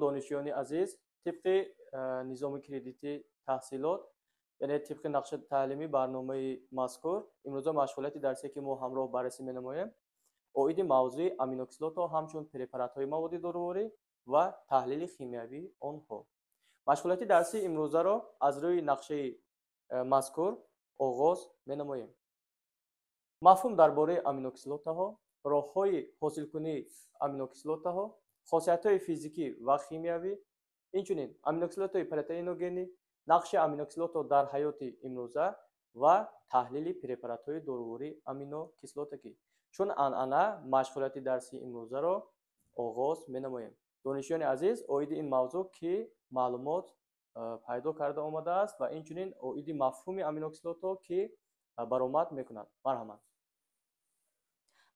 دانشجویان عزیز طبق نظام کردیتی تحصیلات یعنی طبق نقشه تعلیمی برنامه مذکور امروز مشغولیت درسی که ما همراه بررسی می‌نماییم اوید موضوع امینوکسیدات ها همچون پرپارات های مواد ضروری و تحلیل شیمیایی آنها. مشغولیت درسی امروزه را از روی نقشه مذکور آغاز می‌نماییم. مفهوم درباره امینوکسیدات ها، راه‌های حاصل‌کنی امینوکسیدات ها، خاصیت‌های فیزیکی و شیمیایی، اینچنین امینوکسیدات پروتئینوگنی، نقش امینوکسیدات در حیات امروزه و تحلیل پرپارات های ضروری امینوکسیدات که چون انانه مشغولیت درسی امروزه را آغاز می‌نماییم. دانشجویان عزیز اوید این موضوع که معلومات پیدا کرده آمده است و اینچنین اوید مفهوم امینوکسیدات ها که برآمد می‌کند. مرحبا.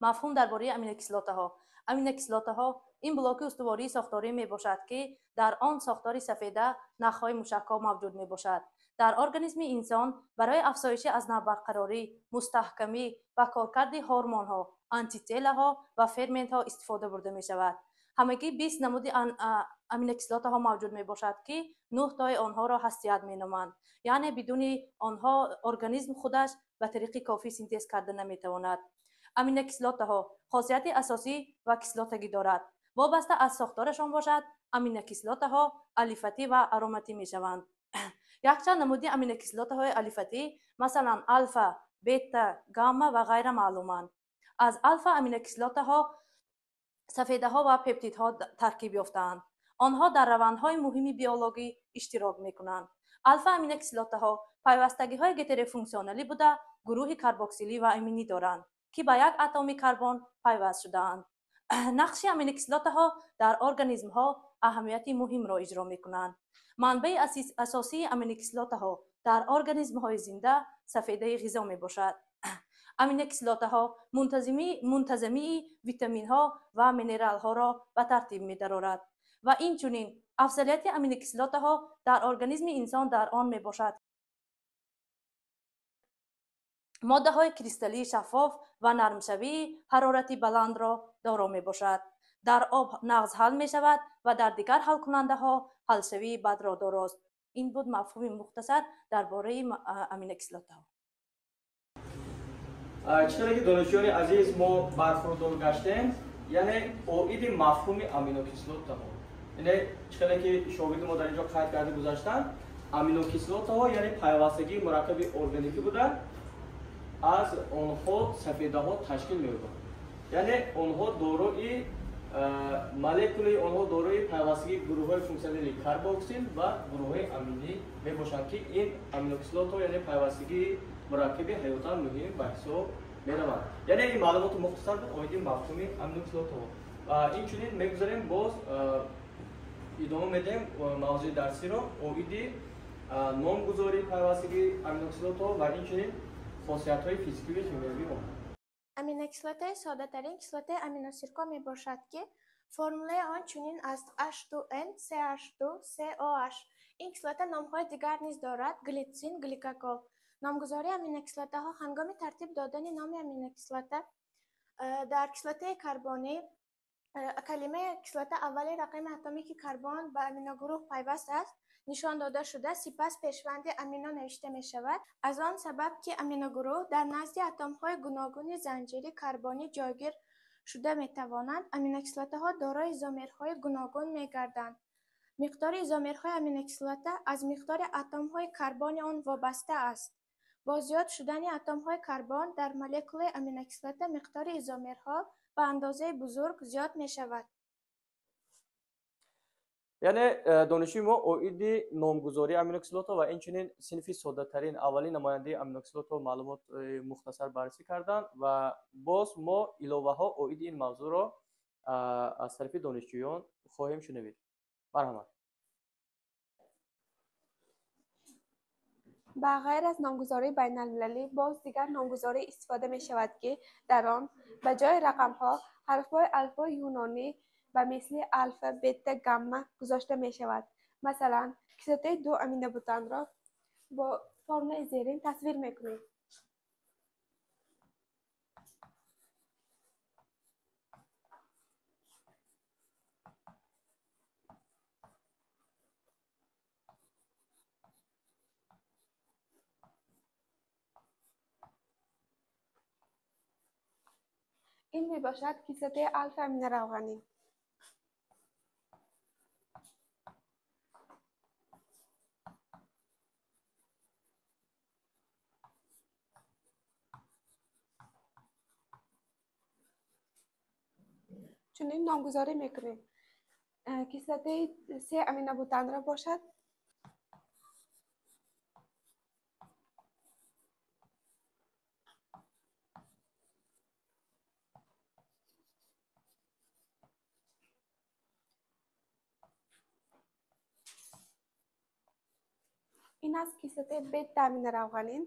مفهوم درباره امینوکسیدات ها. امینوکسیدات ها این بلاک استواری ساختاری می باشد که در آن ساختار سفیده نخهای مشکا موجود می باشد. در ارگانیسم انسان برای افزایش از برقراری، مستحکمی و کارکرد هورمون ها، آنتیتله ها و فرمنت ها استفاده برده می شود. همگی 20 نمود امینوکسیدات ها موجود می باشد که 9 تای آنها را هستیت می نامند. یعنی بدون آنها ارگانیسم خودش به طریق کافی سینتز کرده نمی تواند. امینوکسیدات ها خاصیت اساسی و کسلاتگی دارد. وابسته از ساختارشان باشد، امینوکسیدات ها الیفاتی و آروماتی می شوند. یکچند نمودی امینوکسیدات های الیفاتی مثلا الفا، بتا، گاما و غیره معلومند. از الفا امینوکسیدات ها سفیده ها و پپتید ها ترکیب یافتند. آنها در روندهای مهمی بیولوژی اشتراک می کنند. الفا امینوکسیدات ها پیوستگی های گتری فونکسیونالی بوده گروه کربوکسیلی و امینی دارند که به یک اتم کربن پیوست شده‌اند. نقش امینوکسیدات ها در ارگانیسم ها اهمیتی مهم را اجرا می کنند. منبع اساسی امینوکسیدات ها در ارگانیسم های زنده سفیده غذا می باشد. امینوکسیدات ها منتظمی ویتامین ها و مینرال ها را به ترتیب می درآورد و اینچنین افضلیت امینوکسیدات ها در ارگانیسم انسان در آن می باشد. ماده های کریستالی شفاف و نرمشوی حرارتی بلند را دارا می باشد. در آب نغز حل می شود و در دیگر حل کننده ها حل شوی بد را داراست. این بود مفهوم مختصر درباره امینوکسیدات ها. چطوری که دانشجویان عزیز ما برخوردار گشتیم یعنی اوید مفهوم امینوکسیدات ها یعنی چطوری که شاگرد ما در اینجا قید کرده گذاشتن امینوکسیدات ها یعنی پیوستگی مرکب ارگانیکی بوده از آنها سفیده ها تشکیل می کنند. یعنی آنها دارای مولکول آنها دارای پیوستگی گروه های فونکسیونالی کربوکسیل و گروه های امینی می باشند که این امینوکسیدات ها یعنی پیوستگی مرکب حیاتا مهم به حساب می روند. یعنی این معلومات مختصر بود اوید مفهوم امینوکسیدات ها و اینچنین میگذاریم باز ادامه میدیم موضوع درسی رو اوید نامگذاری پیوستگی امینوکسیدات ها و اینچنین خاصیت های فیزیکی و شیمیایی آن. امینوکسیدات ساده ترین کسلات امینوسیرکا می باشد که فرمول آن چنین است H2N, CH2, COH. این کسلات نامهای دیگر نیز دارد گلیسین، گلیکاکول. نامگذاری امینوکسیدات ها هنگام ترتیب دادن نام امینوکسیدات در کسلات کربنی کلمه کسلات اول رقم اتمیک کربن به امینوگروه پیوست است نشان داده شده سپس پیشوند امینو نوشته می شود از آن سبب که امینوگروه در نزد اتم های گوناگون زنجیره کربنی جایگیر شده می توانند امینوکسیدات ها دارای ایزومرهای گوناگون می گردند. مقدار ایزومرهای امینوکسیدات از مقدار اتم های کربن آن وابسته است. با زیاد شدن اتم های کربن در مولکول امینوکسیدات مقدار ایزومرها به اندازه بزرگ زیاد می شود. یعنی دانشجوی ما اوید نامگذاری امینوکسیدات و اینچنین صنفی ساده ترین اولین نماینده امینوکسیدات معلومات مختصر بررسی کردن و باز ما علاوه ها اوید این موضوع را از طرف دانشجویان خواهیم شنوید. مرحبا. به غیر از نامگذاری بین المللی باز دیگر نامگذاری استفاده می شود که در آن به جای رقم ها حرفهای الفا یونانی و مثل الفا، بتا، گاما گذاشته می شود. مثلا کسلات 2 امینوبوتان را با فرمول زیرین تصویر می کنیم. این می باشد کیسلوته الفا امین روغنی. چنین نامگذاری میکنیم. کیسلوته 3 امینو بوتان را باشد. این است کیسلوته بتا امین روغنی.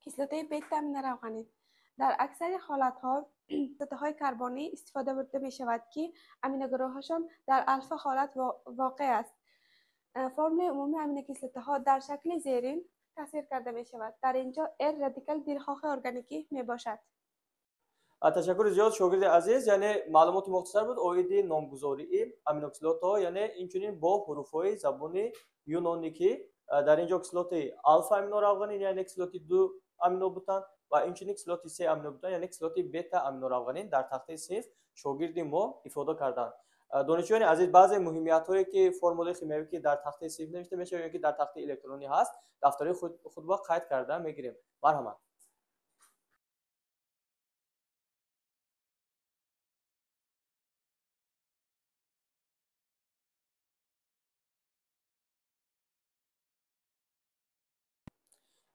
کیسلوته بتا امین روغنی در اکثر حالت‌ها کیسلوته‌های کربنی استفاده برده می شود که امینوگروهشان در الفا حالت واقع است. فرمول عمومی امینوکیسلوته‌ها در شکل زیرین تصویر کرده می شود. در اینجا R رادیکال دلخواه ارگانیکی می باشد. تشکر زیاد شاگرد عزیز. یعنی معلومات مختصر بود اویدی نامگذاری امینوکیسلوت‌ها، یعنی اینچنین با حروف‌های زبان یونانی که در اینجا کیسلوته الفا امینو روغنی یعنی کیسلوته 2 امینو بوتان و اینچنین کیسلوته 3 امینو بوتان یعنی کیسلوته بتا امینو روغنی در تخته صفر شاگرد ما ifade کردند. دانشجویان عزیز بعضی مهمیت‌هایی که فرمول شیمیایی که در تخته صفر نوشته میشه یا که در تخته الکترونی هست دفتری خود با قید کرده میگیریم. مرحبا.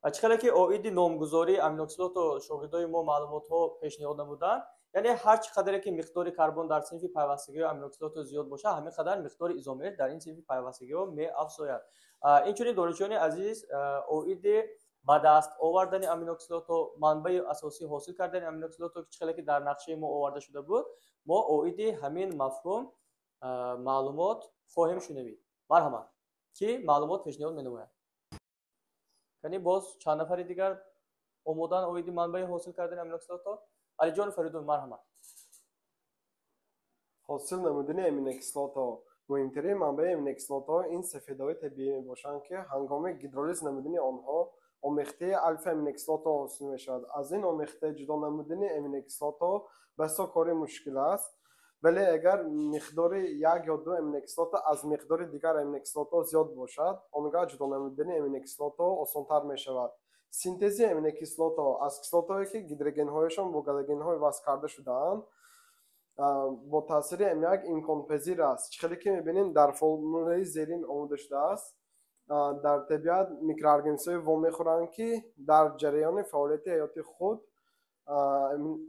ачкале ки оиди номгузории аминокислоту шогирдои мо маълумотҳо пешниҳод намуданд, яъне ҳар чӣ қадаре ки миқдори карбон дар синфи пайвастагиҳои аминокислоту зиёд бошад, ҳамин қадар миқдори изомер дар ин синфи пайвастагиҳо меафзояд. Инчунин донишҷӯёни азиз, оиди ба даст овардани аминокислоту, манбаи асосии ҳосил кардани аминокислоту ачкале ки дар нақшаи мо оварда шуда буд, мо оиди ҳамин мафҳум маълумот хоҳем шунавид. марҳамат, ки маълумот пешниҳод менамояд. یعنی باز چند نفری دیگر اومدن اویدی منبع حاصل کردن امینوکسلوت‌ها. علی جان فریدون مرحمت. حاصل نمودن امینوکسلوت‌ها مهمترین منبع امینوکسلوت‌ها این سفیدهای طبیعی میباشند که هنگام گیدرولیز نمودن آنها آمیخته الفا امینوکسلوت‌ها حاصل میشود. از این آمیخته جدا نمودن امینوکسلوت‌ها بسیار کار مشکل است. ولی اگر مقدار 1 یا 2 امینوکسلوت از مقدار دیگر امینوکسلوت زیاد باشد، آنگاه جدا نمودن امینوکسلوت آسان‌تر می شود. سینتز امینوکسلوت از کسلوت‌هایی که گیدروژن‌هایشان با گلوژن‌های وصل کرده شده‌اند با تاثیر M1 امکان پذیر است. چیزی که می‌بینید در فرمول زیرین آموده شده است. در طبیعت میکروارگانیسم‌های وام می‌خورند که در جریان فعالیت حیاتی خود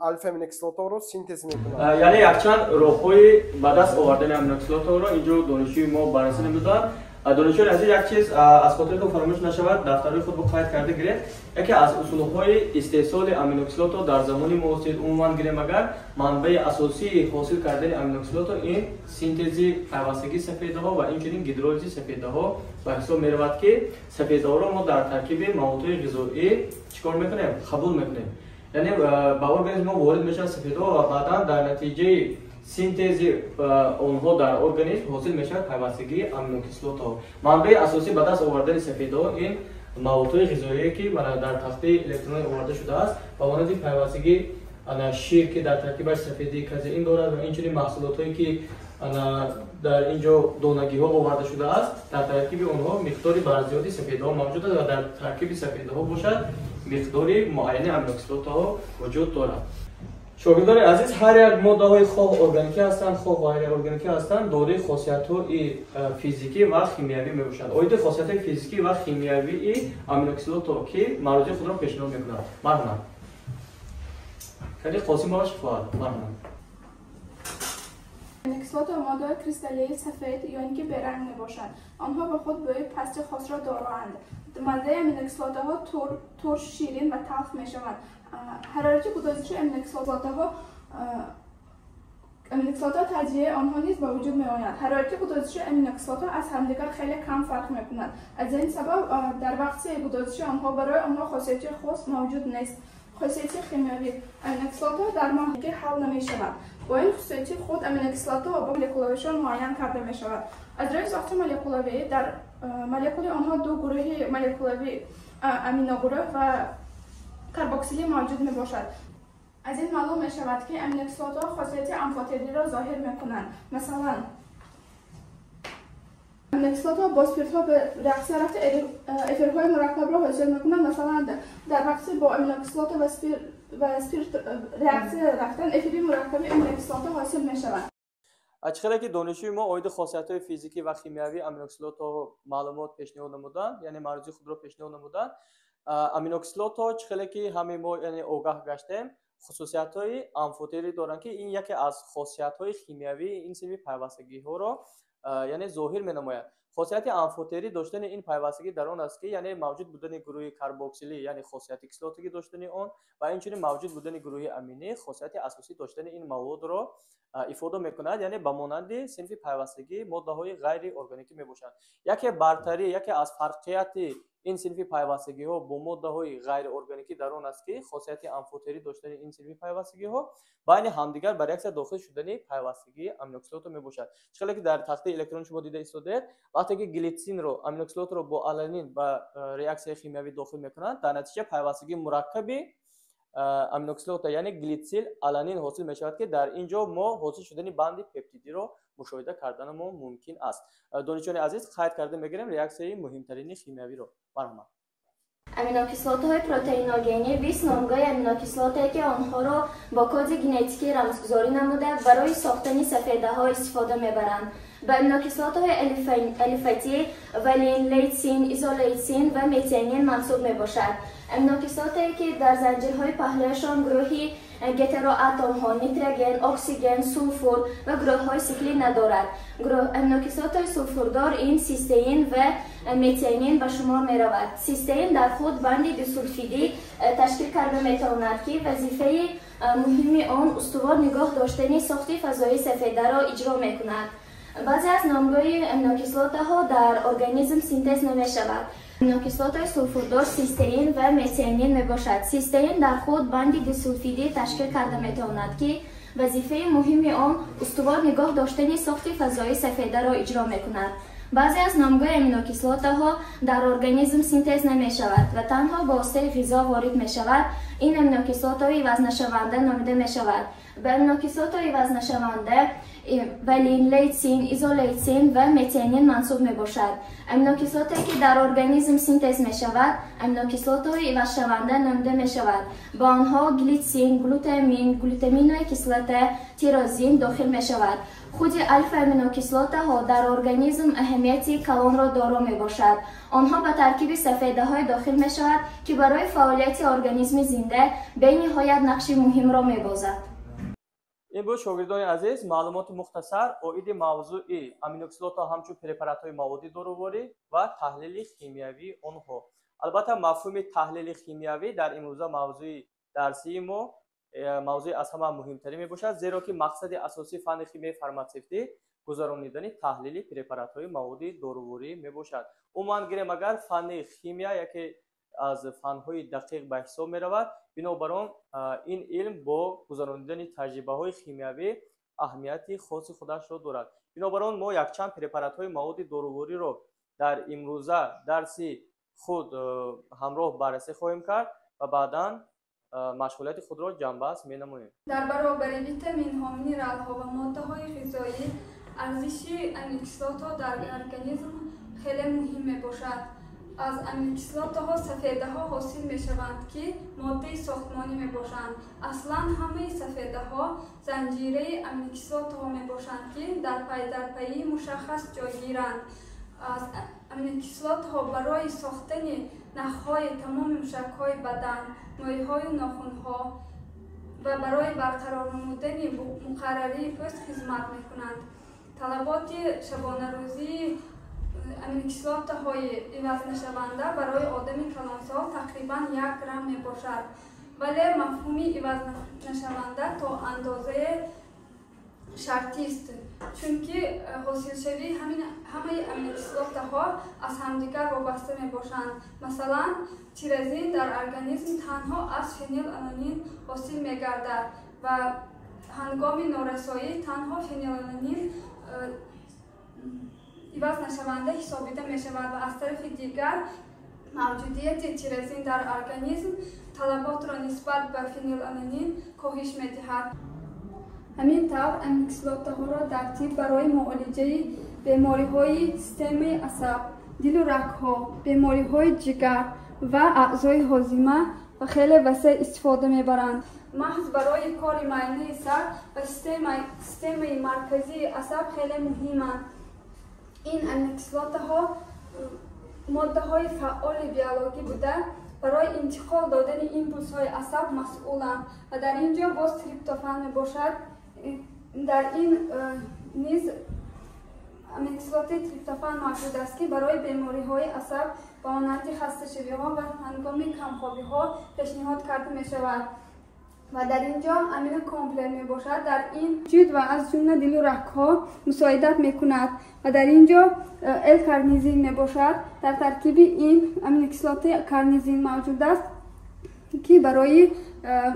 الفا امینوکسلوت‌ها رو سینتز میکنند. یعنی یکچند راه‌های به دست آوردن امینوکسلوت‌ها رو اینجا دانشجوی ما بررسی نمودند. دانشجویان عزیز یک چیز از خاطرتون فراموش نشود دفترهای خود با قید کرده گیرید. یکی از اصولهای استحصال امینوکسلوت‌ها در زمان معاصر عموما گیریم اگر منبع اساسی حاصل کردن امینوکسلوت‌ها این سینتز پیوستگی سفیده‌ها و اینچنین گیدرولیز سفیده‌ها به حساب می‌رود که سفیده‌ها رو ما در ترکیب موادهای غذایی چیکار می‌کنیم؟ قبول می‌کنیم. یعنی به ارگانیسم ما وارد میشن سفیدها و بعدا در نتیجه سینتز آنها در ارگانیسم حاصل میشه پیوستگی امینوکسلوت‌ها. منبع اساسی به دست آوردن سفیدها این موادهای غذایی که در تخته الکترونی آورده شده است و مانند پیوستگی شیر که در ترکیبش سفیدی کازئین دارد و اینچنین محصولاتایی که در اینجا دونگی‌ها آورده شده است در ترکیب آنها مقداری برزیادی سفیدها موجود است و در ترکیب سفیدها باشد مقداری معین امینوکسلوت‌ها وجود دارد. شاگردان عزیز هر یک ماده‌های خواه ارگانیکی هستند خواه غیر ارگانیکی هستند دارای خاصیت‌های فیزیکی و شیمیایی میباشند. اوید خاصیت‌های فیزیکی و شیمیایی امینوکسلوت‌ها که مراجع خود را پیشنهاد می‌کنند. مرحبا. خیلی قاسم باش فعال. مرحبا. امینوکسلوت ماده کریستالی سفید یا اینکه برنگ میباشند. آنها به خود بوی پست خاص را دارند. ماده امینوکسلوت ها ترش شیرین و تلخ میشوند. حرارت گذاشته امینوکسلوت ها تجزیه آنها نیز به وجود می آید. حرارت گذاشته امینوکسلوت ها از همدیگر خیلی کم فرق می کنند. از این سبب در وقت گذاشته آنها برای آنها خاصیت خاص موجود نیست. خصوصیت شیمیایی امینوکسلات‌ها در ماهیگی حل نمی‌شود. با این خصوصیت خود امینوکسلات‌ها با مولکول‌هایشان معین کرده می‌شود. از روی ساخت مولکولوی در مولکول آنها دو گروه مولکولوی امینوگروه و کربوکسیلی موجود میباشد. از این معلوم می‌شود که امینوکسلات‌ها خاصیت امفوتری را ظاهر می‌کنند. مثلا امینوکسلات‌ها با اسپیرت‌ها به رقص رفت افرهای مرکب را حاصل می‌کنند. مثلا در رقص با امینوکسلات و اسپیرت رقص رفتن افری مرکب امینوکسلات‌ها حاصل می‌شود. ачхеле ки донишҷӯи мо оиди хосиятҳои физикӣ ва химиявии аминокислотҳо маълумот пешниҳод намуданд, яъне марӯзи худро пешниҳод намуданд. аминокислотҳо чихеле ки ҳамаи мо яъне огаҳ гаштем, хусусиятҳои амфотерӣ доранд ки ин яке аз хосиятҳои химиявии ин синфи пайвастагиҳоро яъне зоҳир менамояд. خاصیت امفوتری داشتن این پیوستگی در آن است که یعنی موجود بودن گروه کربوکسیلی یعنی خاصیت کسلاتگی داشتن آن و اینچنین موجود بودن گروه امینی خاصیت اساسی داشتن این مواد را ifade میکند، یعنی به مانند صنف پیوستگی ماده های غیر ارگانیکی میباشند. یکی برتری یکی از فرقیت این صنف پیوستگی ها با ماده های غیر ارگانیکی در آن است که خاصیت امفوتری داشتن این صنف پیوستگی ها بین همدیگر برای عکس داخل شدن پیوستگی امینوکسلات میباشد. چون که در تخته الکترون شما دیده ایستاده، وقتی که گلیسین رو امینوکسلات رو با آلانین با ریاکسیون شیمیایی داخل میکنند، در نتیجه پیوستگی مرکبی امینوکسلات یعنی گلیسیل آلانین حاصل می شود که در اینجا ما حاصل شدن بند پپتیدی رو مشاهده کردن ما ممکن است. دانشجویان عزیز قید کرده میگیریم ریاکسیون مهمترین شیمیایی رو. مرحبا. امینوکیسلات‌های پروتئینوگنی 20 نامگاه امینوکیسلاتی که آنها را با کد ژنتیکی رمزگذاری نموده برای ساختن سفیده‌ها استفاده می‌برند. به امینوکیسلات‌های الیفاتی، والین، لیتسین، ایزولیتسین و متئنین منسوب می‌باشد. امینوکیسلاتی که در زنجیرهای پهلویشان گروهی گتروآتم‌ها، نیتروژن، اکسیژن، سولفور و گروه‌های سیکلی ندارد. امینوکیسلات‌های سولفوردار این سیستئین و متئنین به شمار می‌رود. سیستئین در خود بند دیسولفیدی تشکیل کرده می‌تواند که وظیفه مهمی آن استوار نگاه داشتن ساخت فضای سفیده را اجرا می‌کند. بعضی از نامگاه امینوکیسلات‌ها در ارگانیسم سینتز نمی‌شود. امینوکیسلات سولفوردار سیستئین و متئنین میباشد. سیستئین در خود بند دیسولفیدی تشکیل کرده میتواند که وظیفه مهمی آن استوار نگاه داشتن ساخت فضای سفیده را اجرا میکند. بعضی از نامگاه امینوکیسلات‌ها در ارگانیسم سینتز نمیشود و تنها با واسطه غذا وارد میشود. این امینوکیسلات‌ها عوض نشونده نامیده میشود. به امینوکیسلات‌ها عوض نشونده والین، لیتسین، ایزولیتسین و متئنین منسوب میباشد. امینوکیسلاتی که در ارگانیسم سینتز میشود امینوکیسلات‌های عوض شونده نامیده میشود. با آنها گلیسین، گلوتامین کیسلات تیروزین داخل میشود. خود الفا امینوکیسلات‌ها در ارگانیسم اهمیتی کلان را دارا میباشد. آنها به ترکیب سفیده‌های داخل میشود که برای فعالیت ارگانیسم زنده به نهایت نقش مهم را میبازد. این بود شاگردان عزیز معلومات مختصر اوید موضوع امینوکسلات ها همچون پرپارات های موادی داروری و تحلیل شیمیایی آنها. البته مفهوم تحلیل شیمیایی در امروزه موضوع درسی ما موضوع از همه مهمتری می باشد، زیرا که مقصد اساسی فن شیمی فارماسیوتی گذراندن تحلیل پرپارات های موادی داروری می باشد. عموما گیریم اگر فن شیمیا یکی از فن‌های دقیق به حساب می‌رود، بنابراین این علم با گذراندن تجربه‌های شیمیایی اهمیت خاص خودش را دارد. بنابراین ما یک چند پرپارات‌های مواد داروری را در امروزه درسی خود همراه بررسی خواهیم کرد و بعداً مشغولیت خود را جنببست می‌نماییم. در برابر ویتامین‌ها، مینرال‌ها و ماده‌های غذایی ارزش امینوکیسلات‌ها در ارگانیسم خیلی مهم می‌باشد. از امینوکیسلات‌ها سفیده‌ها حاصل می‌شوند که ماده ساختمانی می‌باشند. اصلاً همه سفیده‌ها زنجیره امینوکیسلات‌ها می‌باشند که در پی مشخص جایگیرند. از امینوکیسلات‌ها برای ساختن نخ‌های تمام موشک‌های بدن، موی‌های ناخن‌ها و برای برقرار نمودن مقرری پوست خدمت می‌کنند. طلبات شبانه روزی امینوکیسلات‌های عوض نشونده برای آدم کلانسال تقریباً 1 گرم می باشد، ولی مفهوم عوض نشونده تا اندازه شرطی است، چونکه حاصلشوی همه امینوکیسلات‌ها از همدیگر وابسته میباشند. مثلا تیرازین در ارگانیسم تنها از فنیلالانین حاصل میگردد و هنگام نارسایی تنها فنیلالانین عوض نشونده حسابیده می شود و از طرف دیگر موجودیت تیرازین در ارگانیسم طلبات را نسبت به فنیلالانین کاهش می دهد. همین طور امینوکیسلات‌ها را ترتیب برای معالجه بیماری‌های سیستم عصب، دل و رگ‌ها، بیماری‌های جگر و اعضای هاضمه و خیلی وسیع استفاده می‌برند. محض برای کار معاینه سر و سیستم مرکزی عصب خیلی مهمند. این امینوکیسلات‌ها ماده‌های فعال بیولوژی بوده برای انتقال دادن ایمپولس‌های عصب مسئولند و در اینجا باز تریپتوفان میباشد. در این نیز امینوکیسلات تریپتوفان موجود است که برای بیماری‌های عصب و مانند خسته‌شوی‌ها و هنگام کمخوابی‌ها پیشنهاد کرده می‌شود و در اینجا امینو کامپلکس میباشد. در این جد و از جمله دل و رگ‌ها مساعدت میکند و در اینجا ال کارنیزین میباشد. در ترکیب این امینوکیسلات کارنیزین موجود است که برای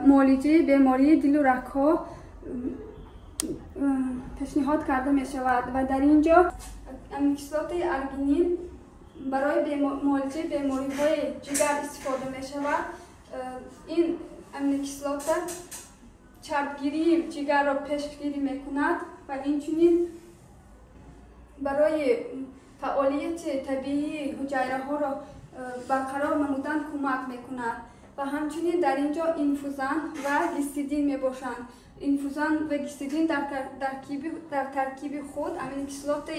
معالجه بیماری دل و رگ‌ها پیشنهاد کرده می شود و در اینجا امینوکیسلات ارگینین برای معالجه بیماری‌های جگر استفاده می شود. این امینوکیسلات چربگیری جگر را پیشگیری می کند و اینچنین برای فعالیت طبیعی حجره ها را برقرار نمودن کمک می کند و همچنین در اینجا اینفوزان و گیستیدین می باشند. اینفوزان و گیستیدین در ترکیب خود امینوکیسلات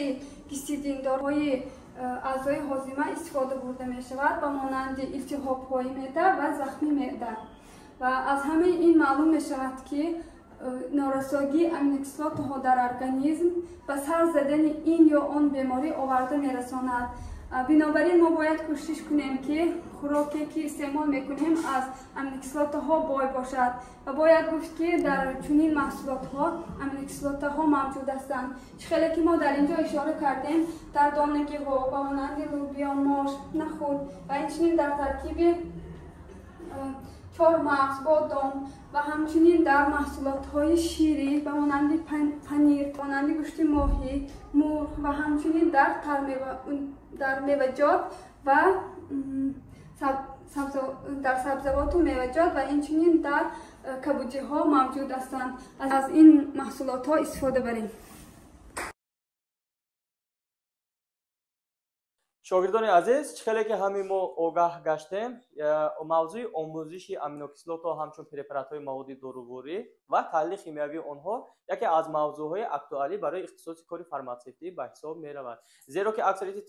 گیستیدین دارای اعضای هاضمه استفاده برده می شود و مانند التهاب‌های معده و زخم معده و از همه این معلوم می شود که نارسایی امینوکیسلات‌ها در ارگانیسم به سر زدن این یا آن بیماری آورده می رساند. بنابراین ما باید کوشش کنیم که خوراکی که استعمال میکنیم از امینوکیسلات‌ها بای باشد و باید گفت که در چنین محصولات‌ها امینوکیسلات‌ها موجود هستند. خیلی که ما در اینجا اشاره کردیم در دانگی‌ها و مانند لوبیا، ماش، نخود و اینچنین در ترکیب چهارمغز، بادام و همچنین در محصولات‌های شیری و مانند پنیر، مانند گوشت ماهی، مرغ و همچنین در میوه‌جات و در سبزیجات و میوه‌جات و اینچنین در کبوترها موجود هستند. از این محصولات ها استفاده بریم. شاگردان عزیز، خیلی که همین ما آگاه گشتیم موضوع آموزش امینوکیسلات ها همچون پرپارات های مواد دارویی و تحلیل شیمیایی آنها یکی از موضوع های اکتوالی برای اختصاص کار فارماسیتی به حساب می رود. زیرا که اکثریت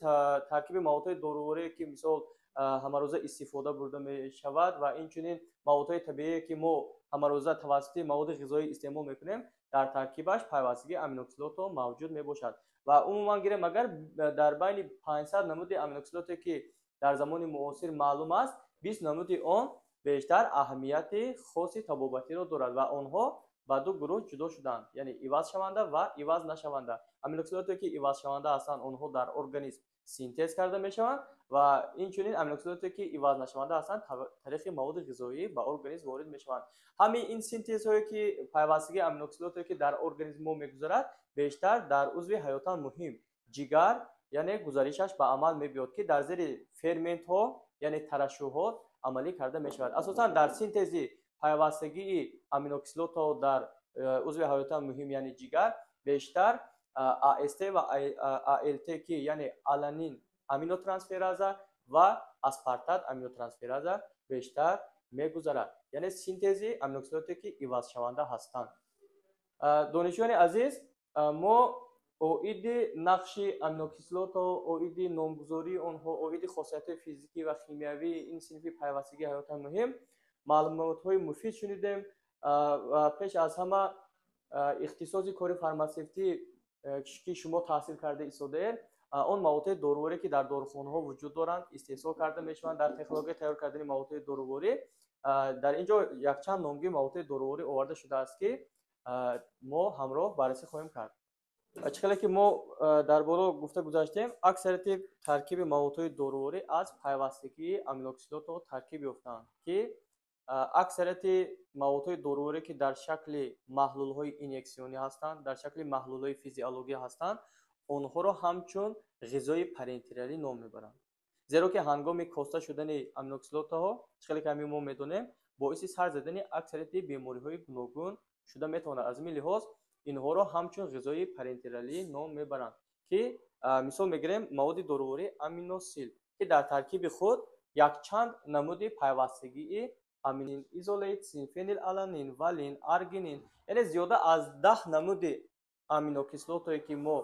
ترکیب مواد دارویی که مثال همروزه استفاده برده می شود و اینچنین مواد طبیعی که ما همروزه توسط مواد غذایی استعمال میکنیم در ترکیبش پیوستگی امینوکیسلات ها موجود می باشد و عموما گیریم اگر در بین 500 نمود امینوکیسلاتی که در زمان معاصر معلوم است 20 نمود آن بیشتر اهمیت خاصی طبابتی را دارد و آنها به دو گروه جدا شدند، یعنی عوض شونده و عوض نشونده. امینوکیسلاتی که عوض شونده هستند آنها در ارگانیسم سینتز کرده می شوند و اینچنین امینوکیسلاتی که عوض نشونده هستند طریق مواد غذایی به ارگانیسم وارد می شوند. همین این سینتز هایی که پیوستگی امینوکیسلاتی که در ارگانیسم ما میگذرد بیشتر در عضو حیاتان مهم جگر یعنی گزارشش به عمل میبیاد که در زیر فرمنت ها یعنی ترشحات عملی کرده می شود. اساسا در سینتز پیوستگی امینوکیسلات ها در عضو حیاتان مهم یعنی جگر بیشتر AST و ALT که یعنی آلانین امینوترانسفرازه و اسپارتات امینوترانسفرازه بیشتر میگذرد، یعنی سینتز امینوکیسلاتی که عوض شونده هستند. دانشجویان عزیز، ما اوید نقش امینوکیسلات و اوید نامگذاری آنها، اوید خاصیت فیزیکی و شیمیایی این صنف پیوستگی حیات مهم معلومات های مفید شنیدیم و پیش از همه اختصاصی کار فارماسیتی که شما تحصیل کرده ایستاده آن مواد دارویی که در داروخانه ها وجود دارند استحصال کرده میشوند. در تکنولوژی تیار کردن مواد دارویی در اینجا یک چند نامگی مواد دارویی آورده شده است که мо ҳамроҳ баррасӣ хоҳем кард. чӣ ки мо дар боло гуфта гузаштем, аксарияти таркиби маводҳои доруворӣ аз пайвастагии аминокислотҳо таркиб ёфтаанд, ки аксарияти маводҳои доруворӣ ки дар шакли маҳлулҳои инъексионӣ ҳастанд, дар шакли маҳлулҳои физиологӣ ҳастанд, онҳоро ҳамчун ғизои парентералӣ ном мебаранд. зеро ки ҳангоми коста шудани аминокислотҳо, чӣ ки ҳамин мо медонем, боиси сар задани аксарияти бемориҳои гуногун шуда метавонад. Аз ин лиҳоз инҳоро ҳамчун ғизои парентералӣ ном мебаранд, ки мисол мегирем маводи доруворӣ аминосил, ки дар таркиби худ якчанд намуди пайвастагии аминин изолейт, синфенилаланин, валин, аргинин, яъне зиёда аз 10 намуди аминокислотое ки мо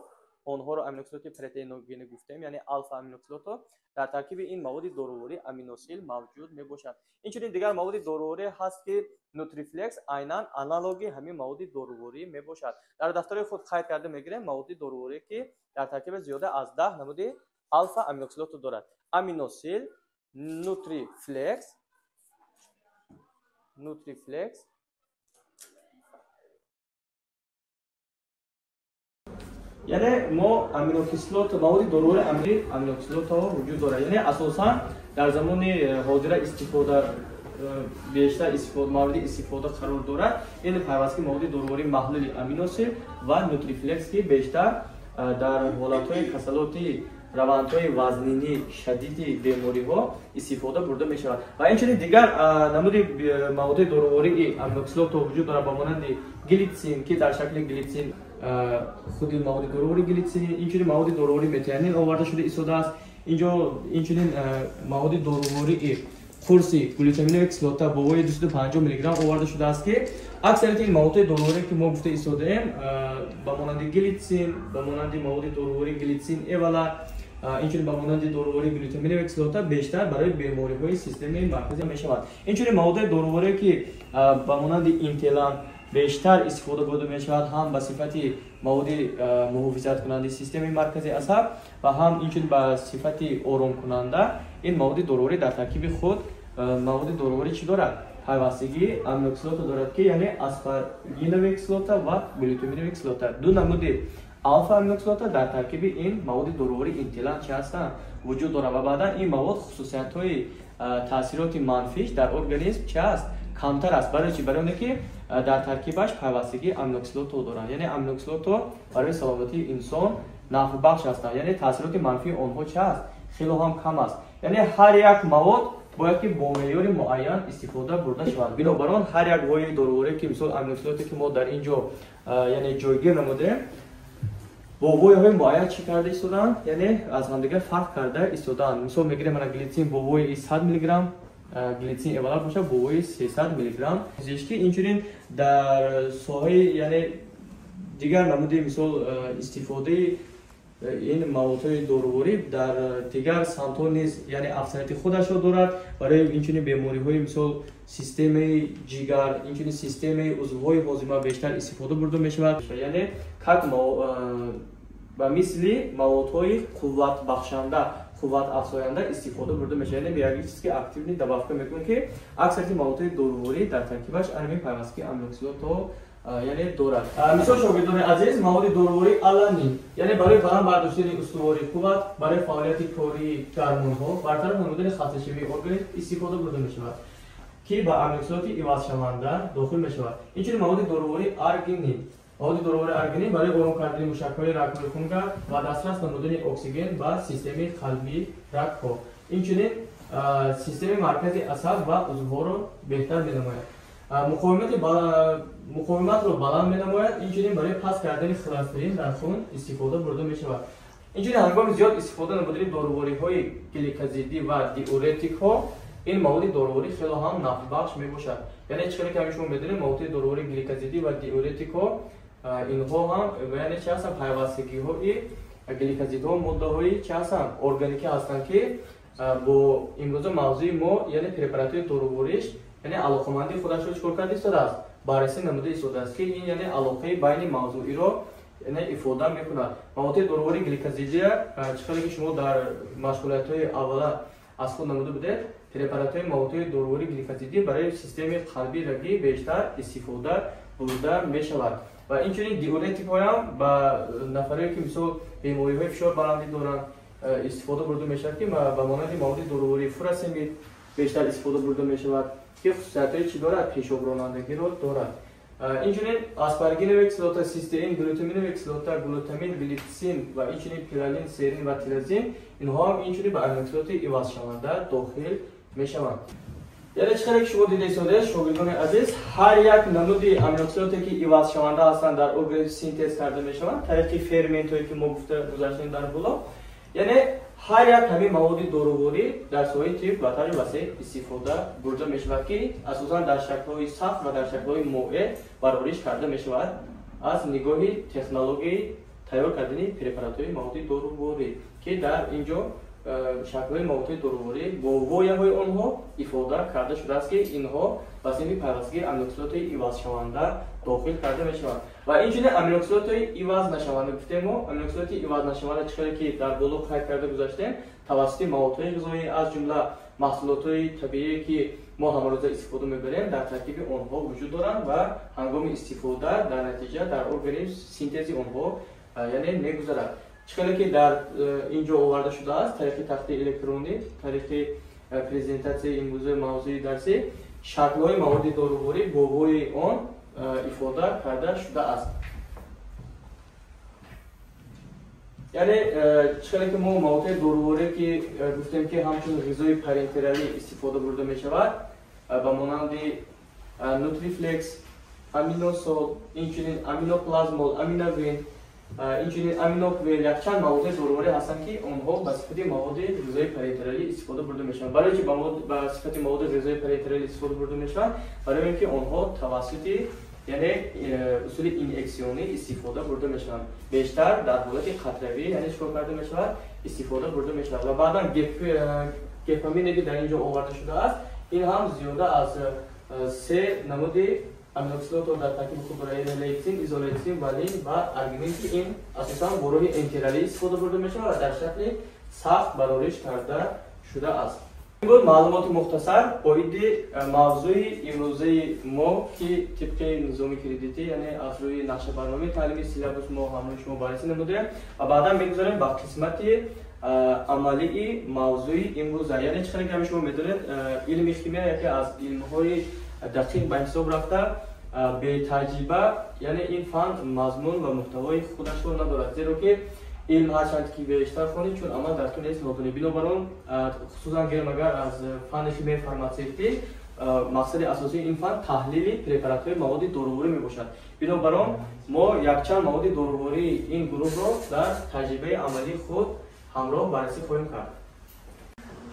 онҳоро аминокислоти протеиногене гуфтем, яъне алфа аминокислотҳо дар таркиби ин маводи доруворӣ аминосил мавҷуд мебошад. Инчунин дигар маводи доруворӣ ҳаст ки нутрифлекс айнан аналоги ҳамин маводи доруворӣ мебошад. Дар дафтари худ қайд карда мегирем маводи доруворӣ ки дар таркиби зиёда аз 10 намуди алфа аминокислотҳо дорад. Аминосил, нутрифлекс, яъне мо аминокислот маводи доруворӣ аминокислотҳо вуҷуд дорад. Яъне асосан дар замони ҳозира истифода бештар мавриди истифода қарор дорад ин пайвастагии маводи доруворӣ маҳлули аминосил ва нутрифлекс ки бештар дар ҳолатҳои касалоти равандҳои вазнини шадиди бемориҳо истифода бурда мешавад. Ва инчунин дигар намуди маводҳои дорувории аминокислотҳо вуҷуд дорад ба монанди глитсин ки дар шакли глитсин худи маводи доруворӣ глитсин, инчунин маводи доруворӣ метионин оварда шуда истодааст. Инҷо инчунин маводи дорувории қурси глютаминовая кислота бовои 250 мг оварда шудааст ки аксарияти ин маводҳои доруворӣ ки мо гуфта истодаем ба монанди глитсин, ба монанди маводи дорувории глитсин эвала, инчунин ба монанди дорувории глютаминовая кислота бештар барои бемориҳои системаи марказӣ мешавад. Инчунин маводҳои доруворӣ ки ба монанди интелан бештар истифода бурда мешавад ҳам ба сифати маводи муҳофизаткунандаи системаи марказии асаб ва ҳам инчунин ба сифати оромкунанда ин маводи доруворӣ дар таркиби худ маводи доруворӣ чӣ дорад? Пайвастагии аминокислота дорад ки яъне аспаргиновая кислота ва глютаминовая кислота. Ду намуди алфа аминокислота дар таркиби ин маводи дорувории интелан чӣ ҳастанд? Вуҷуд дорад ва баъдан ин мавод хусусиятҳои таъсироти манфиш дар организм чӣ аст? камтар аст. Барои чӣ? Барои оне ки дар таркибаш пайвастагии аминокислотҳо доранд. Яъне аминокислотҳо барои саломатии инсон нафъбахш ҳастанд. Яъне таъсироти манфии онҳо чӣ аст? Хело ҳам кам аст. Яъне ҳар як мавод бояд ки бо меъёри муайян истифода бурда шавад. Бинобар он ҳар як воҳаи доруворӣ ки мисол аминокислоте ки мо дар ин ҷо яъне ҷойгир намудем бо воҳаҳои муайян чӣ карда истодаанд? Яъне аз ҳамдигар фарқ карда истодаанд. Мисол мегирем ана глитсин бо воҳаи 100 мг глитсин эвалат бошад бо воҳаи 300 мг. Зешки инчунин дар соҳаи яъне дигар намуди мисол истифодаи ин маводҳои доруворӣ дар дигар самтҳо низ яъне афзалияти худашро дорад. Барои инчунин бемориҳои мисол системаи ҷигар, инчунин системаи узвҳои ҳозима бештар истифода бурда мешавад. Яъне как ба мисли маводҳои қувватбахшанда, қувватафзоянда истифода бурда мешавад. Яъне як чиз ки активни добавка мекунад ки аксарияти маводҳои доруворӣ дар таркибаш ҳамин пайвастагии аминокислотҳо яъне дорад. Мисол шогирдони азиз, маводи дорувории аланин, яъне барои баланд бардоштани устувории қувват, барои фаъолияти кории гормонҳо, бартараф намудани хасташавии организм истифода бурда мешавад, ки ба аминокислоти ивазшаванда дохил мешавад. Инчунин маводи дорувории аргинин. Маводи дорувории аргинин барои ором кардани мушакҳои рагҳои хунга ва дастрас намудани оксиген ба системаи қалбии рагҳо. Инчунин системаи марказии асаб ва узвҳоро беҳтар менамояд. муқовиматро баланд менамояд. Инчунин барои паст кардани холестерин дар хун истифода бурда мешавад. Инчунин ҳангоми зиёд истифода намудани дорувориҳои гликозидӣ ва диуретикҳо ин маводи доруворӣ хело ҳам нафъбахш мебошад. Яъне чӣ ки ҳамин шумо медонед маводҳои дорувории гликозидӣ ва диуретикҳо инҳо ҳам яъне чӣ ҳастанд? Пайвастагиҳои гликозидҳо моддаҳои чӣ ҳастанд? Органикӣ ҳастанд ки бо имрӯза мавзӯи мо яъне препаратҳои дорувориш яъне алоқамандии худашро чикор карда истодааст? Баррасӣ намуда истодааст ки ин яъне алоқаи байни мавзӯиро яъне ифода мекунад. маводҳои дорувории гликозидия чӣ ки шумо дар машғулиятҳои аввала аз худ намуда будед, препаратҳои маводҳои дорувори глифозидӣ барои системаи қалби рагӣ бештар истифода бурда мешавад. Ва инчунин диуретикҳоям ба нафаре ки мисол бемориҳои фишор баландӣ доранд истифода бурда мешавад ки ба монанди маводи дорувори фурасемид бештар истифода бурда мешавад ки хусусиятҳои чӣ дорад? Пешобронандагиро дорад. Инчунин аспаргиновая кислота, систеин, глютаминовая кислота, глутамин, глицин ва инчунин пиралин, серин ва тирозин инҳо ҳам инчунин ба аминокислотаи ивазшаванда дохил мешаванд. Яъне чӣ қадar шумо дидед шогирдони азиз, ҳар як намуди аминокислоте ки ивазшаванда ҳастанд дар организм синтез карда мешаванд, тариқи ферментҳое ки мо гуфта гузаштем дар було. Яъне ҳар як ҳамин маводи доруворӣ дар соҳаи тиб ба таври васеъ истифода бурда мешавад ки асосан дар шаклҳои сахт ва дар шаклҳои моеъ парвориш карда мешавад аз нигоҳи технологияи тайёр кардани препаратҳои маводи доруворӣ ки дар инҷо шаклҳои маводҳои доруворӣ бо вояҳои онҳо ифода карда шудааст ки инҳо ба синфи пайвастагии аминокислотаи ивазшаванда дохил карда мешаванд. Ва инчунин аминокислотаи ивазнашаванда гуфтем мо аминокислотаи ивазнашаванда чӣ қадar ки дар боло қайд карда гузаштем тавассути маводҳои ғизоӣ аз ҷумла маҳсулотҳои табиие ки мо ҳамарӯза истифода мебарем дар таркиби онҳо вуҷуд доранд ва ҳангоми истифода дар натиҷа дар организм синтези онҳо яъне мегузарад. чӣ қадar ки дар инҷо оварда шудааст тариқи тахти электронӣ, тариқи презентатсияи имрӯзаи мавзӯи дарсӣ шаклҳои маводи доруворӣ бо вои он ифода карда шудааст. яъне чӣ қадar ки мо маводҳои доруворӣ ки гуфтем ки ҳамчун ғизои парентералӣ истифода бурда мешавад ба монанди нутрифлекс, аминосол, инчунин аминоплазмол, аминовин, инчунин аминоквел якчанд маводҳои доруворӣ ҳастанд ки онҳо ба сифати маводи ғизои парентералӣ истифода бурда мешаванд. барое ки ба сифати маводи ғизои парентералӣ истифода бурда мешаванд барое ки онҳо тавассути яъне усули инъексионӣ истифода бурда мешаванд. бештар дар ҳолати қатравӣ яъне чикор карда мешавад истифода бурда мешавад. ва баъдан гефамине ки дар инҷо оварда шудааст ин ҳам зиёда аз се намуди аминокислотро дар таркиби худ дорад лейцин, изолейцин, валин ва аргинин ки ин асосан бо роҳи энтералӣ истифода бурда мешавад ва дар шакли сахт барориш карда шудааст. ин буд маълумоти мухтасар оиди мавзӯи имрӯзаи мо ки тибқи низоми кредитӣ яъне аз рӯи нақшабарномаи таълимии силабус мо ҳамроҳи шумо баррасӣ намудем ва баъдан мегузарем ба қисмати амалии мавзӯи имрӯза. яъне чӣ қадar ки ҳама шумо медонед илми химия яке аз илмҳои дақиқ ба ҳисоб рафта бетаҷриба яъне ин фан мазмун ва муҳтавои худашро надорад, зеро ки илм ҳарчанд ки бештар хонед чун амал дар ту нест нотоне. бинобар он хусусан гирем агар аз фани химияи фарматсевтӣ мақсади асосии ин фан таҳлили препаратҳои маводи доруворӣ мебошад. бинобар он мо якчанд маводи дорувории ин гурӯҳро дар таҷрибаи амалии худ ҳамроҳ баррасӣ хоҳем кард.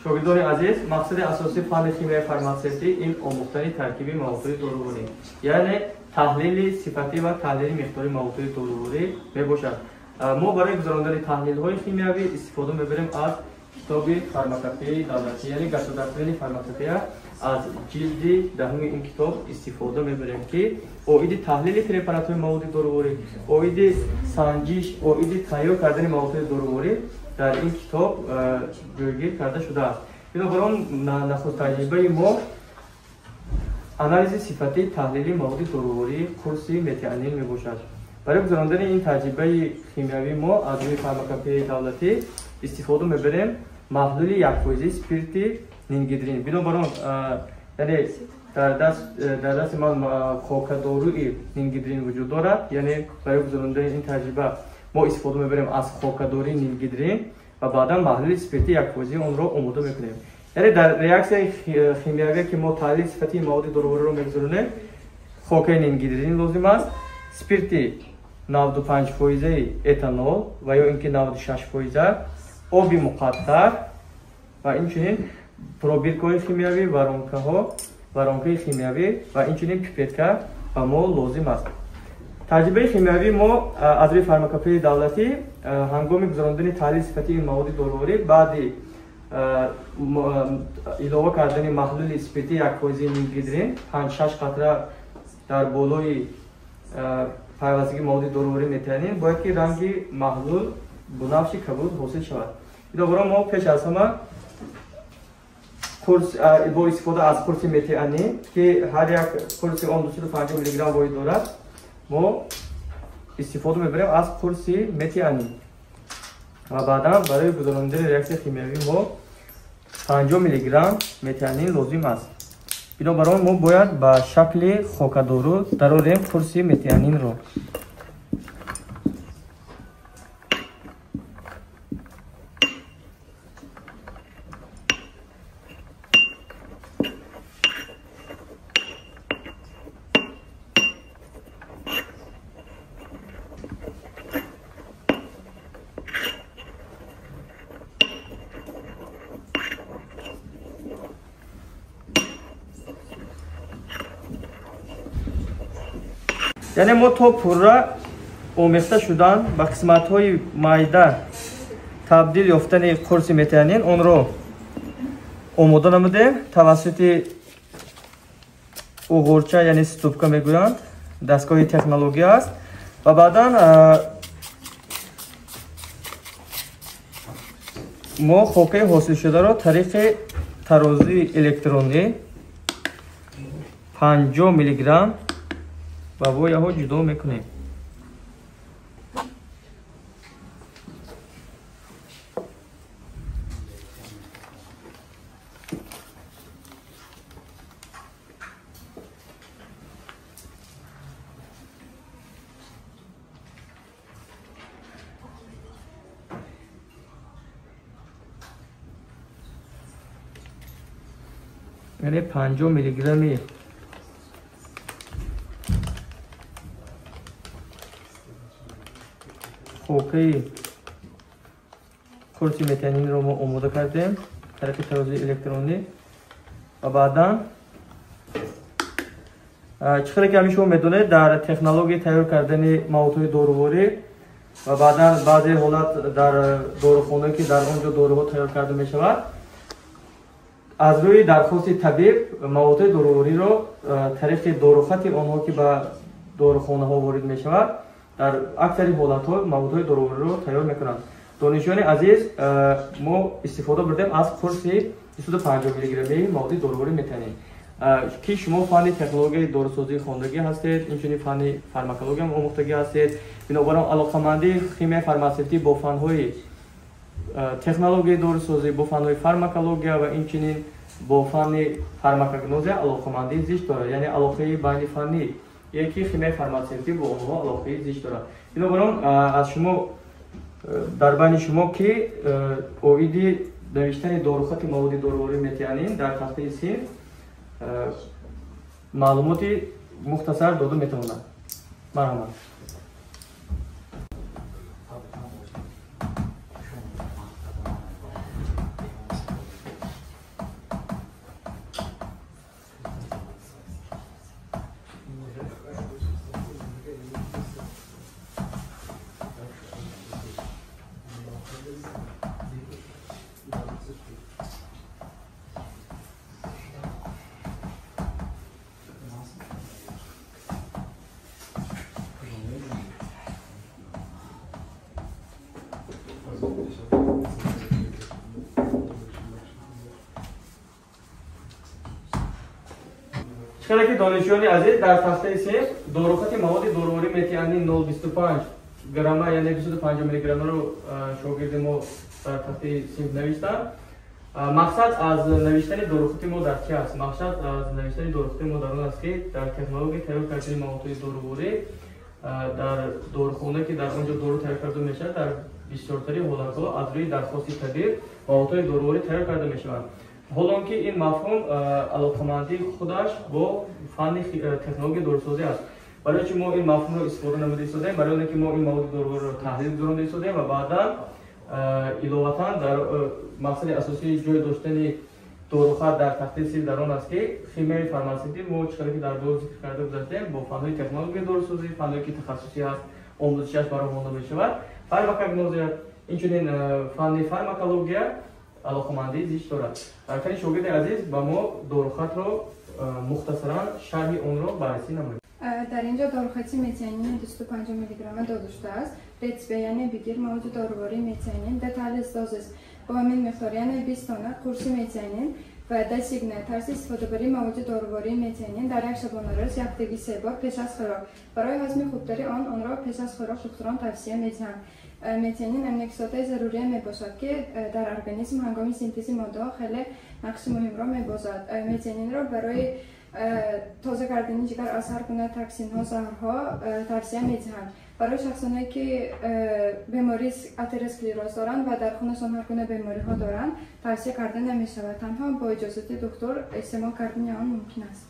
шогирдони азиз, мақсади асосии фани химияи фарматсевтӣ ин омӯхтани таркиби маводҳои доруворӣ яъне таҳлили сифатӣ ва таҳлили миқдори маводҳои доруворӣ мебошад. мо барои гузарондани таҳлилҳои химиявӣ истифода мебарем аз китоби фармакопеяи давлатӣ яъне государственни фармакопея. аз ҷилди даҳуми ин китоб истифода мебарем ки оиди таҳлили препаратҳои маводи доруворӣ, оиди санҷиш, оиди тайёр кардани маводҳои доруворӣ дар ин китоб ҷойгир карда шудааст. бинобар он нахуст таҷрибаи мо анализи сифати таҳлили маводи дорувории курси метионин мебошад. барои гузарондани ин таҷрибаи химиявӣ мо аз рӯи фармакопеяи давлатӣ истифода мебарем маҳлули якфоизии спирти нингидрин. бинобар он яъне дар дасти ман хокадоруи нингидрин вуҷуд дорад. яъне барои гузарондани ин таҷриба мо истифода мебарем аз хокадории нингидрин ва баъдан маҳлули спирти якфоизии онро омода мекунем. яъне дар реаксияи химиявие ки мо таҳлили сифатии маводи дорувориро мегузаронем хокаи нингидрин лозим аст, спирти 95% этанол ва ё ин ки 96%, оби муқаттар ва инчунин пробиркаҳои химиявӣ, воронкаи химиявӣ ва инчунин пипетка ба мо лозим аст. таҷрибаи химиявии мо аз рӯи фармакопеяи давлатӣ ҳангоми гузарондани таҳлили сифатии ин маводи доруворӣ баъди илова кардани маҳлули спирти 1% нингидрин 5-6 қатра дар болои пайвастагии маводи доруворӣ метионин бояд ки ранги маҳлул бунавши кабуд ҳосил шавад. бинобар он мо пеш аз ҳама قرص با استفاده از قرص متیانی که هر یک قرص آن 250 میلی گرم واحد دارد ما استفاده میبریم از قرص متیانی و بعدا برای گذراندن ریاکسیون شیمیایی ما 50 میلی گرم متیانین لازم است. بنابراین ما باید به شکل خاکدارو دراریم قرص متیانین رو. یعنی ما تا پورا آمیخته شدن به قسمت های معده تبدیل یافتن قرص متیانین اون رو آماده نمودیم توسط اوغورچه یعنی ستوپکا میگویند دستگاه تکنولوژی است و بعدا ما خاکه حاصل شده را طریق ترازوی الکترونی 50 میلی گرم و با یهو جدا میکنیم. یعنی 50 میلی گرمی خاکه قرص متیانین رو ما آماده کردیم طریق ترازوی الکترونی و بعدا چطوری که همیشه میدونید در تکنولوژی تیار کردن موادهای داروواری و بعدا بعضی حالت در داروخانه که در اونجا داروها تیار کرده می شود از روی درخواست طبیب مواد داروواری رو طریق داروخط آنها که به داروخانه ها وارد می شود در اکثر حالت ها مواد داروواری رو تیار میکنند. دانشجویان عزیز ما استفاده بردیم از قرص 250 میلی گرمی مواد داروواری متیانین که شما فن تکنولوژی داروسازی خواندگی هستید اینچنین فن فارماکولوژی هم آموختگی هستید. بنابراین علاقه‌مندی شیمی فارماسیوتی با فن‌های تکنولوژی داروسازی با فن‌های فارماکولوژی و اینچنین با فن فارماکوگنوزی علاقه‌مندی زیست دارد. یعنی علاقه بین فنی یکی شیمی فارماسیوتی با اونها علاقه زیست دارد. بنابراین از شما در بین شما که اویدی نوشتن داروخط مواد داروواری متیانین در تخته سین معلوماتی مختصر داده میتوانند. مرحبا. چرا که دانشجویان عزیز در تخته 3 داروخط مواد داروواری متیانین 0.25 گرم یعنی 250 میلی گرم رو شاگرد ما در تخته 3 نوشتند. مقصد از نوشتن داروخط ما در چی است؟ مقصد از نوشتن داروخط ما در اون است که در تکنولوژی تیار کردن مواد داروواری در داروخانه که در اونجا دارو تیار کرده میشه در بسیارتری حالت‌ها از روی درخواست طبیب مواد داروواری تیار کرده میشوند. حالا که این مفهوم علاقه‌مندی خودش با فن تکنولوژی داروسازی است. برای چی ما این مفهوم رو استفاده نموده ایستادیم؟ برای اینکه ما این مواد داروواری رو تحلیل گذارنده ایستادیم و بعدا علاوه‌اً در مقصد اساسی جای داشتن داروخط در تخته 3 در آن است که شیمی فارماسیوتی ما چطوری که در دور ذکر کرده گذاشتیم با فن‌های تکنولوژی داروسازی فن‌هایی که تخصصی است آموزشش برای خوانده می‌شود فارماکوگنوزی اینچنین فن فارماکولوژی علاقه‌مندی زیست دارد. خیلی شاگرد عزیز با ما داروخط رو مختصراً شرح اون رو بررسی نمایید. در اینجا داروخط متیانین 250 میلی گرم داده شده است. رتبه یعنی بگیر مواد داروواری متیانین دتالز دوزز با همین مقدار یعنی 20 دانه قرص متیانین و دسیگنه ترس استفاده بری مواد دارویی متیانین در یک شبانه روز یکتگی 3 بار پیش از خوراک. برای هضم خوبتری آن را پیش از خوراک دکتران توصیه می‌دهند. متیانین امینوکیسلات ضروری میباشد که در ارگانیسم هنگام سینتز ماده خیلی نقش مهم را میبازد. متیانین را برای تازه کردن جگر از هر گونه تاکسین ها زهرها توصیه می‌دهند. برای شخصانی که بیماری اتروسکلروز دارند و در خونشان هر گونه بیماری ها دارند توصیه کردن نمی‌شود، تنها با اجازه دکتر استعمال کردن آن ممکن است.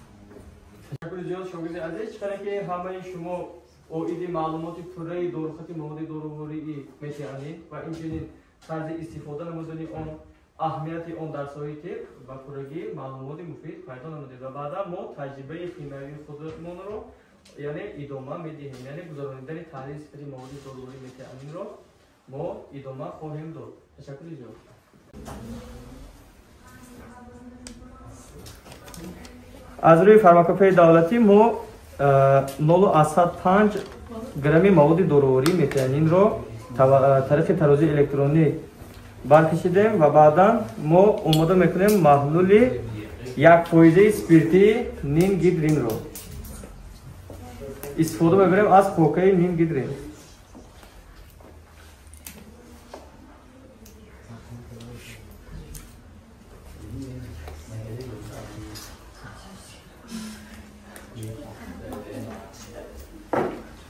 تشکر زیاد شاگرد عزیز، چرا که همه شما اوید معلومات پوره داروخط مواد دارویی می‌توانید و همچنین طرز استفاده نمودن آن، اهمیت آن در ساحه طب و پورگی معلومات مفید پیدا نمودید و بعد ما تجربه شیمیایی خودمان را یعنی ادامه می‌دهیم، یعنی گذراندن تحلیل سپری مواد دارویی می‌توانید را ما ادامه خواهیم داد. تشکر زیاد. از روی فارماکوپی دولتی ما 0.5 گرم مواد دارویی متیانین را طریق ترازی الکترونی برکشیدیم و بعدا ما آماده میکنیم محلول 1% سپیرتی نینگیدرین را استفاده میبریم از خوکه نینگیدرین.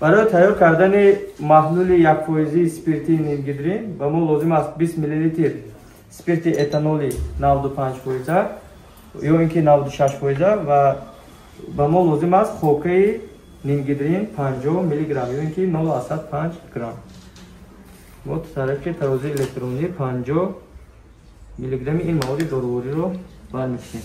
برای تیار کردن محلول 1% سپیرتی نینگیدرین با ما لازم است 20 میلی لیتر سپیرت اتانولی 95% یا اینکه 96% و با ما لازم است خوکه نینگیدرین 50 میلی گرم یا اینکه 0.5 گرم. ما طریق ترازی الکترونی 50 میلی گرم این مواد دارویی رو برمی‌داریم.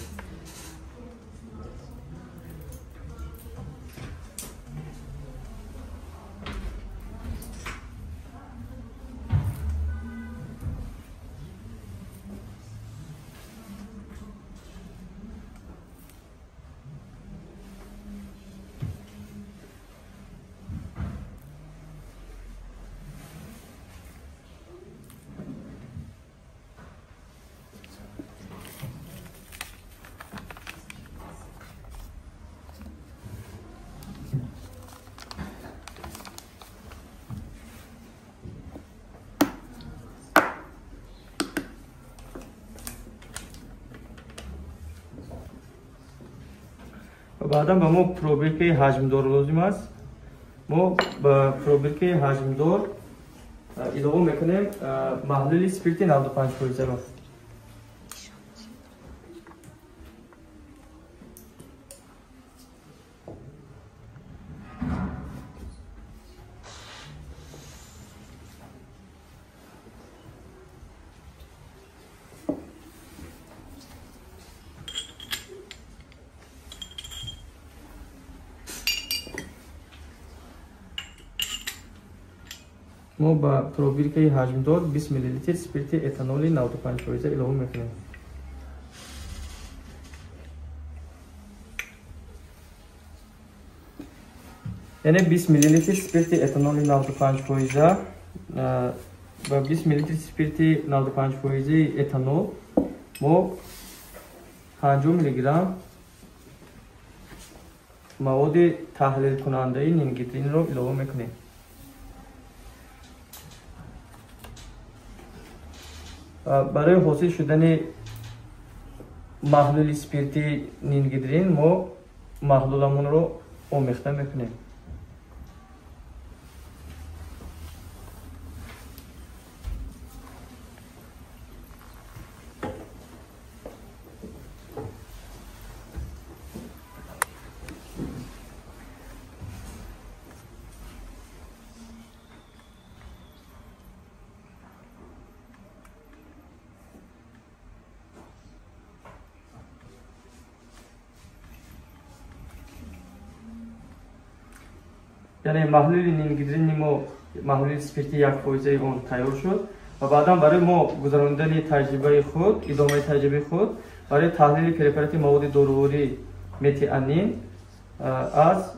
بعدا با ما پروبیرکه حجمدار لازم است. ما با پروبیرکه حجمدار اضافه میکنیم محلول سپیرتی 95%. ما با پروبیرکه حجمدار 20 میلی لیتر سپیرت اتانولی 95% اضافه میکنیم. یعنی 20 میلی لیتر سپیرت اتانولی 95% با 20 میلی لیتر سپیرت 95% اتانول ما 50 میلی گرم مواد تحلیل کننده نینگیدرین رو اضافه میکنیم. برای حاصل شدن محلول سپیرتی نینگیدرین ما محلولمون رو آمیخته میکنیم. یعنی محلول نینگیدرین ما محلول سپیرتی 1% اون تیار شد و بعدا برای ما گذراندن تجربه خود ادامه تجربه خود برای تحلیل پرپارات مواد دارویی متیانین از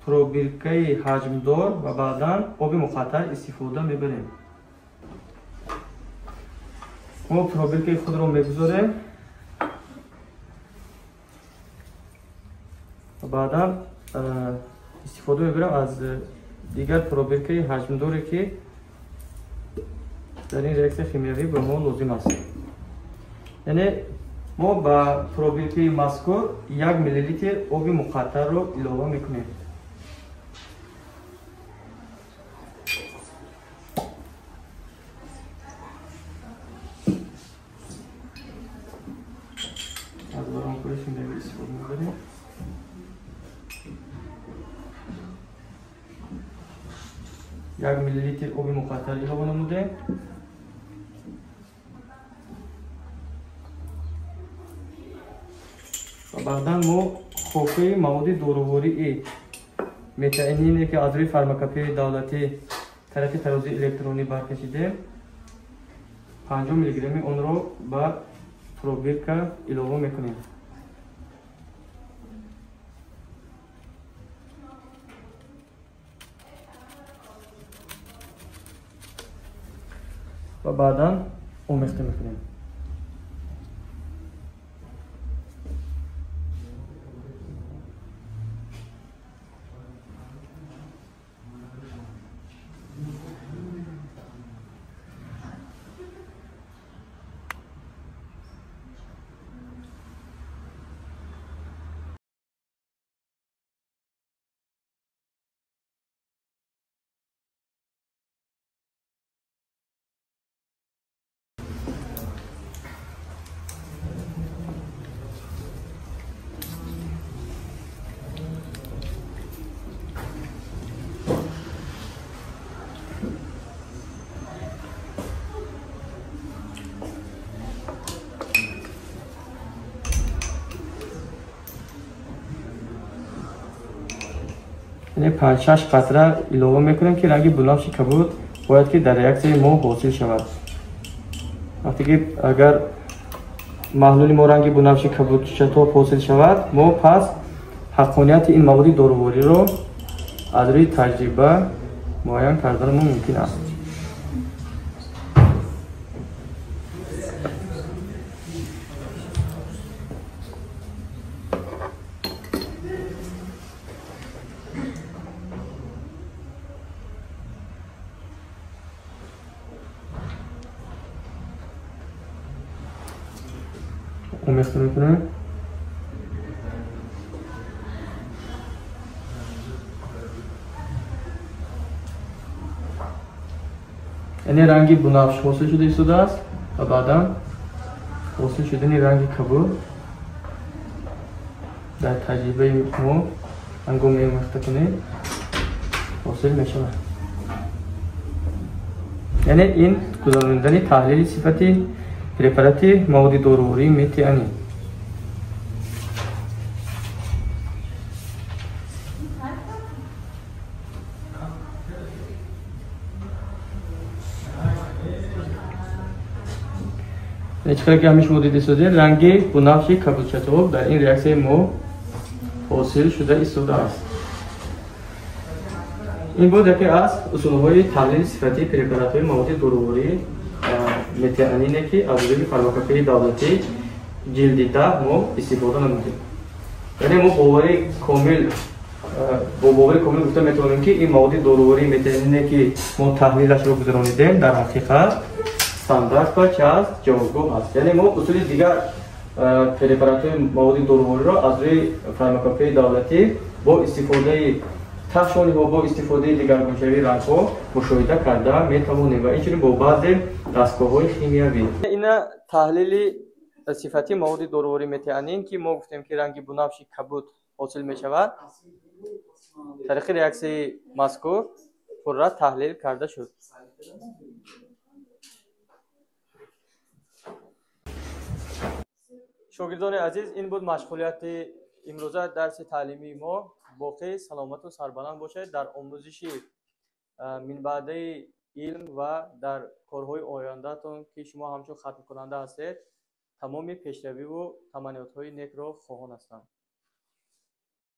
پروبیرکه حجمدار و بعدا آب مخاطر استفاده میبریم. ما پروبیرکه خود رو میگذاریم بعدا استفاده میبرم از دیگر پروبیرکه حجمداری که در این ریاکسیون شیمیایی به ما لازم است. یعنی ما با پروبیرکه مذکور 1 میلی لیتر آب مقطر رو اضافه میکنیم. از برانکوری شیمیایی استفاده میبریم. یک میلی لیتر آب مقطر اضافه نموده. و بعدا ما خوفه مواد دوروباری متئنینی که از روی فارماکاپی دولتی طرف ترازی الکترونی برکشیده 5 میلی گرم اون رو با پروبیرکا اضافه میکنیم. و بعدا آمیخته میکنیم. یعنی 5-6 قطره اضافه میکنیم که رنگ بنفش کبود باید که در ریاکسیون ما حاصل شود. وقتی که اگر محلول ما رنگ بنفش کبود شتاب حاصل شود، ما پس حقانیت این مواد داروباری رو از روی تجربه معین کردن ما ممکن است. آمیخته میکنم. یعنی رنگی بنفش حاصل شده ایستاده است و بعدا حاصل شدن رنگی کبود در تجربه ما هنگام آمیخته کنیم حاصل می شود. یعنی این گذراندن تحلیل صفتی پرپارات مواد داروباری متئنین. چقدر که همیشه مدید شده رنگ بنفش کبود شتاب در این ریاکسیون ما حاصل شده ایستاده است. این بود یکی از اصولهای تحلیل صفتی پرپارات مواد داروباری متئنینی که از روی فارماکاپی دولتی جلد 10 ما استفاده نمودیم. یعنی ما با باور کامل گفته میتونیم که این مواد داروباری متئنینی که ما تحلیلش رو گذرانیدیم در حقیقت استاندارد و چاز جوابگو است. یعنی ما اصول دیگر پرپارات مواد داروباری را از روی فارماکاپی دولتی با استفاده تخشانی و با استفاده دگرگونشوی رنگ‌ها مشاهده کرده میتوانیم و اینچنین با بعضی دستگاه‌های شیمیایی. این تحلیل صفتی مواد داروباری متئنین که ما گفتیم که رنگ بنفش کبود حاصل می شود طریق ریاکسیون مذکور پورا تحلیل کرده شد. شاگردان عزیز، این بود مشغولیت امروزه درس تعلیمی ما. باقی سلامت و سربلند باشید در آموزش من بعد علم و در کارهای آیندهتون که شما همچون ختم کننده هستید تمام پیشروی و تمنیات‌های نیک را خواهان هستم.